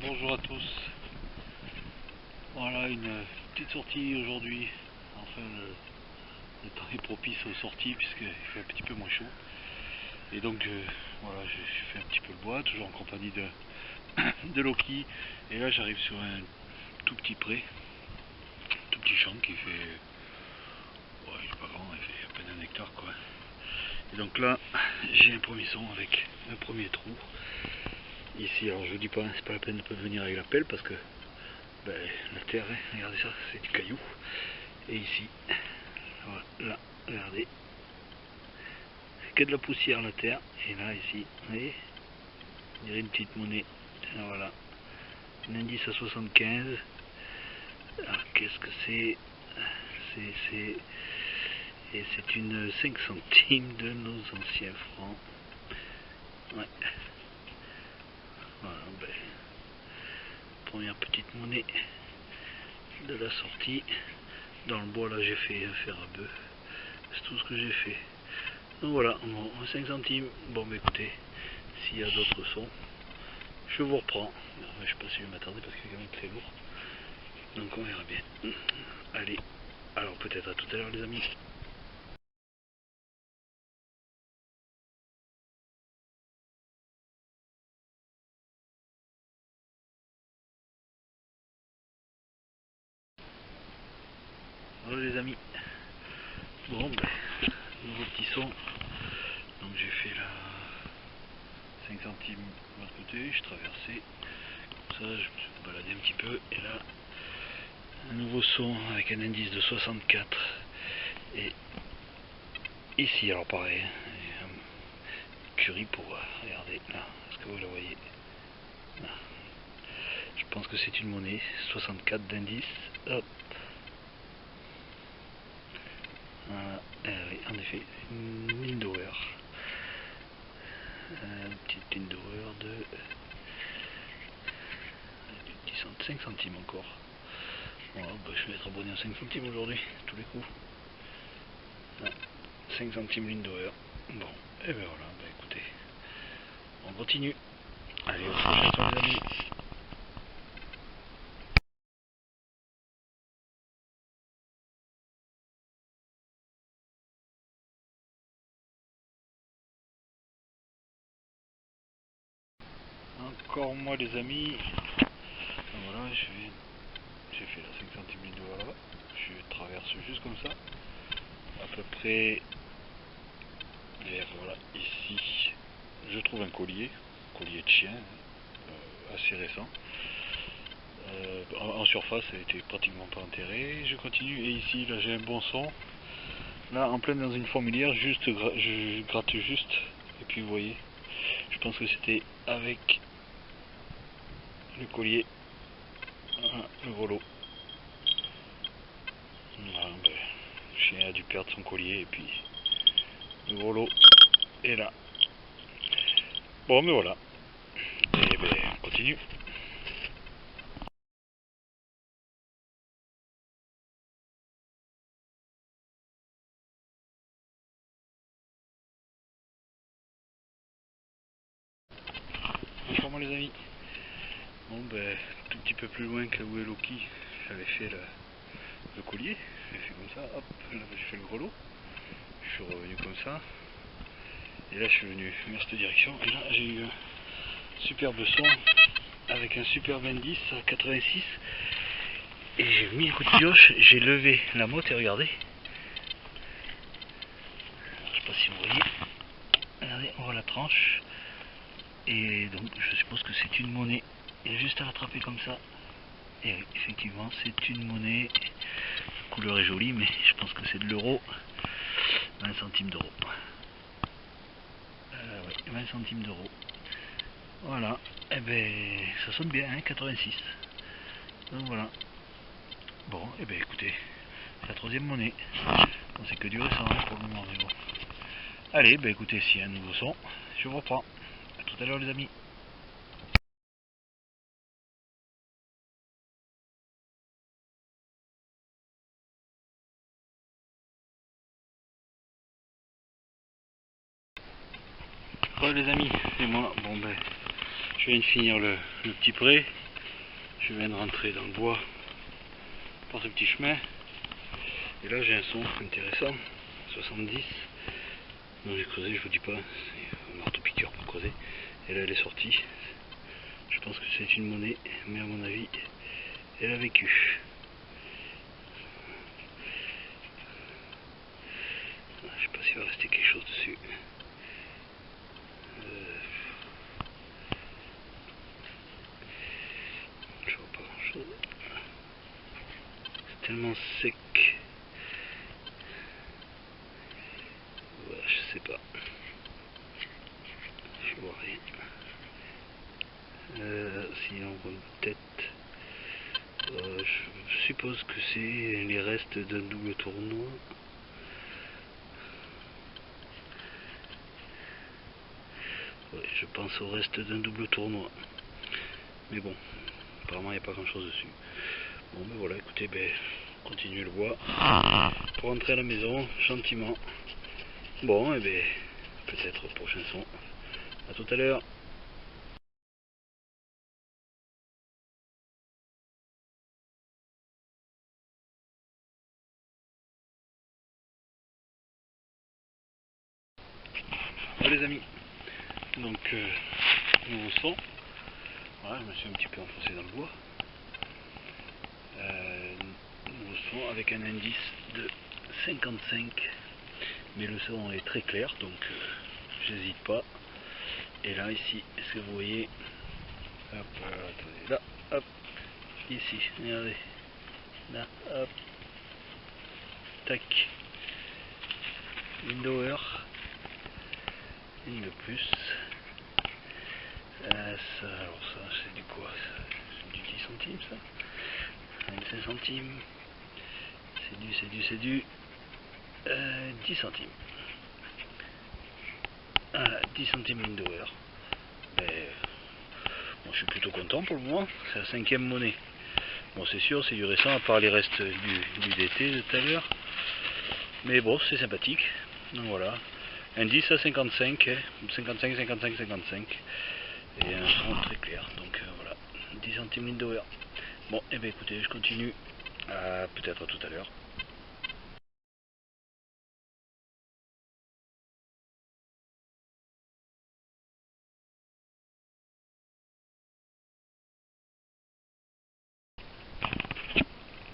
Bonjour à tous. Voilà une petite sortie aujourd'hui. Enfin le temps est propice aux sorties puisqu'il fait un petit peu moins chaud. Et donc voilà, j'ai fait un petit peu le bois, toujours en compagnie de Loki. Et là j'arrive sur un tout petit pré, tout petit champ qui fait, ouais, il est pas grand, il fait à peine 1 hectare quoi. Et donc là j'ai un premier son avec un premier trou. Ici, alors je vous dis pas, c'est pas la peine de venir avec la pelle parce que la terre, hein, regardez ça, c'est du caillou. Et ici, voilà, regardez, c'est que de la poussière la terre. Et là, ici, vous voyez, on dirait une petite monnaie. Alors, voilà, un indice à 75. Alors qu'est-ce que c'est? Et c'est une 5 centimes de nos anciens francs. Ouais. Voilà, première petite monnaie de la sortie. Dans le bois là j'ai fait un fer à bœuf. C'est tout ce que j'ai fait. Donc voilà, 5 centimes. Bon écoutez, s'il y a d'autres sons, je vous reprends. Je sais pas si je vais m'attarder parce qu'il est quand même très lourd. Donc on verra bien. Allez, alors peut-être à tout à l'heure les amis. Voilà les amis. Bon nouveau petit son. Donc j'ai fait la 5 centimes de l'autre côté, je traversais. Comme ça, je me suis baladé un petit peu. Et là, un nouveau son avec un indice de 64. Et ici, alors pareil, curry pour regarder là, est-ce que vous la voyez là. Je pense que c'est une monnaie, 64 d'indice. Hop. Voilà. Oui, en effet, une Lindauer. Une petite Lindauer de 5 centimes encore. Voilà, je vais être abonné à 5 centimes aujourd'hui, tous les coups. 5 centimes Lindauer. Bon, et ben voilà, écoutez, on continue. Allez, au prochain soir les amis. Encore moi les amis. Voilà, j'ai fait la 5 centimes Lindauer là. Je traverse juste comme ça. À peu près vers voilà ici. Je trouve un collier de chien, assez récent. En surface, elle était pratiquement pas enterrée. Je continue et ici, là, j'ai un bon son. Là, en plein dans une fourmilière, je gratte juste. Et puis vous voyez, je pense que c'était avec le collier, le gros. Voilà, le chien a dû perdre son collier et puis le gros lot est là. Bon, mais voilà. Et on continue. Bonjour les amis. Bon tout petit peu plus loin que où est Loki, j'avais fait le collier, j'ai fait comme ça, hop, là j'ai fait le gros lot, je suis revenu comme ça, et là je suis venu vers cette direction, et là j'ai eu un superbe son, avec un superbe indice à 86, et j'ai mis un coup de pioche, j'ai levé la motte et regardez, je sais pas si vous voyez, regardez, on voit la tranche, et donc je suppose que c'est une monnaie, et juste à l'attraper comme ça. Et effectivement, c'est une monnaie. La couleur est jolie, mais je pense que c'est de l'euro. 20 centimes d'euros. Ouais, 20 centimes d'euros. Voilà. Et ça sonne bien, hein, 86. Donc voilà. Bon, écoutez, c'est la troisième monnaie. Bon, c'est que du récent hein, pour le moment, mais bon. Allez, écoutez, s'il y a un nouveau son, je vous reprends. A tout à l'heure, les amis. Bon les amis, c'est moi. Bon je viens de finir le petit pré. Je viens de rentrer dans le bois par ce petit chemin. Et là j'ai un son intéressant, 70. Donc j'ai creusé, je vous dis pas, c'est un marteau piqueur pour creuser. Et là elle est sortie. Je pense que c'est une monnaie, mais à mon avis, elle a vécu. Je sais pas s'il va rester quelque chose dessus. Je vois pas grand chose. C'est tellement sec. Ouais, je sais pas. Je vois rien. Si on voit une tête, je suppose que c'est les restes d'un double tournoi. Ouais, je pense au reste d'un double tournoi. Mais bon, apparemment il n'y a pas grand chose dessus. Bon ben voilà, écoutez, ben, on continue le bois pour rentrer à la maison gentiment. Bon, et ben peut-être au prochain son. A tout à l'heure. Bon les amis, donc nouveau son. Voilà, je me suis un petit peu enfoncé dans le bois. Nouveau son avec un indice de 55, mais le son est très clair, donc j'hésite pas. Et là ici, est-ce que vous voyez, hop, attendez, là, hop, ici, regardez, là, hop, tac, une lower, une de plus. Ça, alors ça c'est du quoi, c'est du 10 centimes ça, 25 centimes, c'est du 10 centimes. Ah, 10 centimes une lower. Bon, je suis plutôt content pour le moment, c'est la 5e monnaie. Bon, c'est sûr, c'est du récent, à part les restes du DT de tout à l'heure. Mais bon, c'est sympathique. Donc voilà, indice à 55, 55, 55, 55. Et un son très clair, donc voilà, 10 centimes d'hour. Bon, et bien écoutez, je continue, peut-être à tout à l'heure.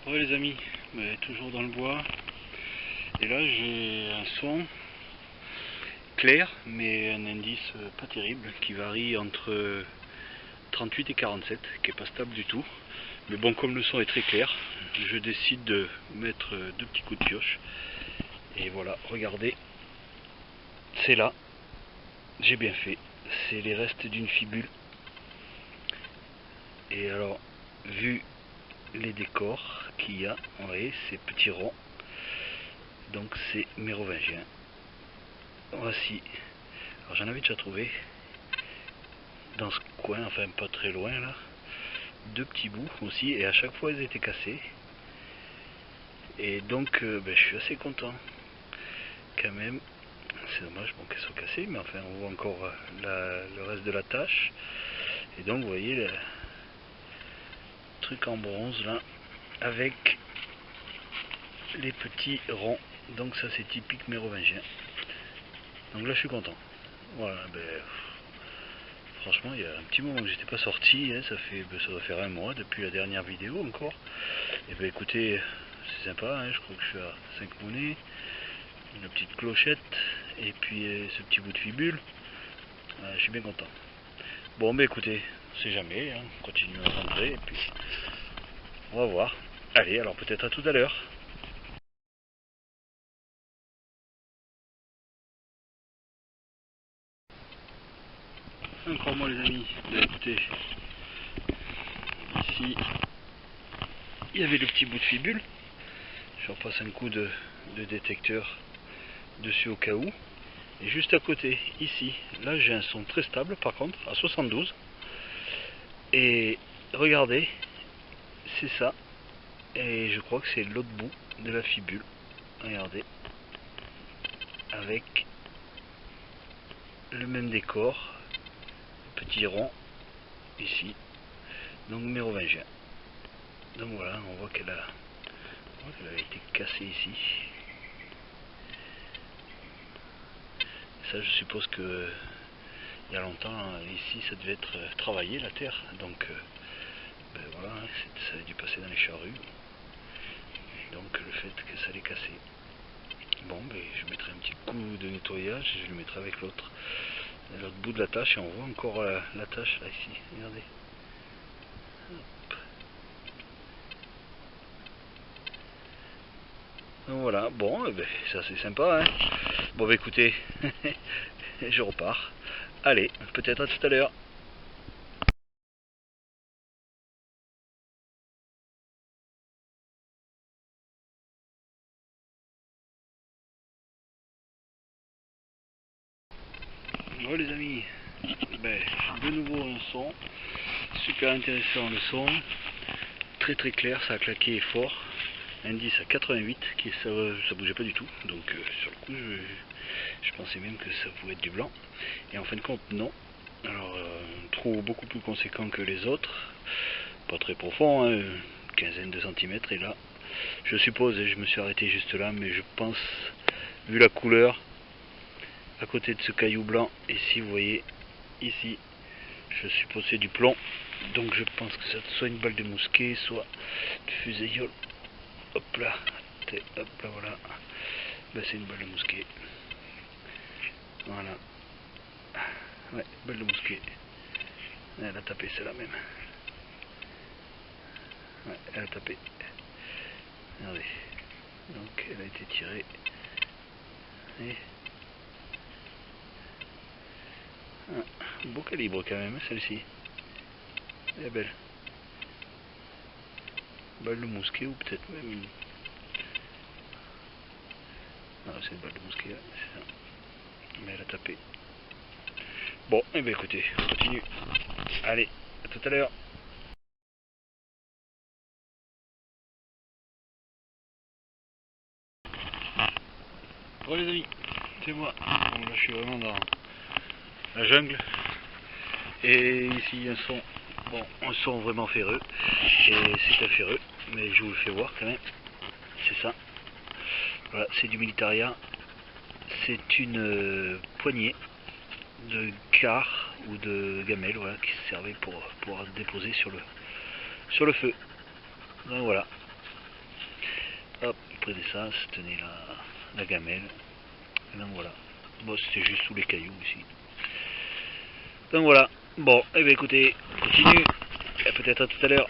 Ouais les amis, toujours dans le bois, et là j'ai un son clair, mais un indice pas terrible, qui varie entre 38 et 47, qui est pas stable du tout. Mais bon, comme le son est très clair, je décide de mettre 2 petits coups de pioche. Et voilà, regardez, c'est là, j'ai bien fait, c'est les restes d'une fibule. Et alors, vu les décors qu'il y a, vous voyez, ces petits ronds, donc c'est mérovingien. Voici, alors j'en avais déjà trouvé dans ce coin, enfin pas très loin là, 2 petits bouts aussi, et à chaque fois ils étaient cassés. Et donc je suis assez content quand même. C'est dommage bon, qu'elles soient cassées, mais enfin on voit encore le reste de la tâche. Et donc vous voyez le truc en bronze là, avec les petits ronds. Donc ça c'est typique mérovingien. Donc là je suis content. Voilà, franchement il y a un petit moment que j'étais pas sorti, hein, ça doit faire un mois depuis la dernière vidéo encore. Et ben écoutez, c'est sympa, hein, je crois que je suis à 5 monnaies. Une petite clochette et puis ce petit bout de fibule. Je suis bien content. Bon mais écoutez, on sait jamais, hein, on continue à rentrer et puis on va voir. Allez, alors peut-être à tout à l'heure. Encore moi les amis, écoutez, ici il y avait le petit bout de fibule. Je repasse un coup de détecteur dessus au cas où. Et juste à côté, ici, là j'ai un son très stable par contre, à 72. Et regardez, c'est ça. Et je crois que c'est l'autre bout de la fibule. Regardez. Avec le même décor. Petit rond. Ici. Donc mérovingien. Donc voilà, on voit qu'elle a été cassée ici. Ça, je suppose que il y a longtemps, ici, ça devait être travaillé, la terre. Donc, ben voilà, ça a dû passer dans les charrues. Donc, le fait que ça l'ait cassé. Bon, ben, je mettrai un petit coup de nettoyage et je le mettrai avec l'autre bout de la tâche. Et on voit encore la tâche, là, ici. Regardez. Hop. Donc voilà, bon, ben, c'est assez sympa, hein. Bon, ben, écoutez, je repars. Allez, peut-être à tout à l'heure. Bon les amis, ben, de nouveau un son, super intéressant le son, très très clair, ça a claqué fort, indice à 88, ça bougeait pas du tout, donc sur le coup je pensais même que ça pouvait être du blanc, et en fin de compte non. Alors un trou beaucoup plus conséquent que les autres, pas très profond, hein, une quinzaine de centimètres, et là je suppose, et je me suis arrêté juste là, mais je pense, vu la couleur, à côté de ce caillou blanc, ici vous voyez, ici, je suppose c'est du plomb, donc je pense que c'est soit une balle de mousquet, soit de fuséiole. Hop là, voilà, ben, c'est une balle de mousquet, voilà, ouais, balle de mousquet, elle a tapé, c'est la même, ouais, elle a tapé, regardez, donc elle a été tirée, et beau calibre quand même, celle-ci. Elle est belle. Balle de mousquet ou peut-être même... Non, c'est une balle de mousquet, là, c'est ça. Mais elle a tapé. Bon, et bien écoutez, on continue. Allez, à tout à l'heure. Bon les amis, c'est moi. Bon, là je suis vraiment dans la jungle. Et ici un son, bon, un son vraiment ferreux. Et c'est un ferreux, mais je vous le fais voir quand même. C'est ça. Voilà, c'est du Militaria. C'est une poignée de quart ou de gamelle, voilà, qui servait pour pouvoir déposer sur le feu. Donc voilà. Hop, prenez ça, tenez la gamelle. Et donc voilà. Bon, c'était juste sous les cailloux ici. Donc voilà. Bon, et bien écoutez, on continue. Et peut-être à tout à l'heure.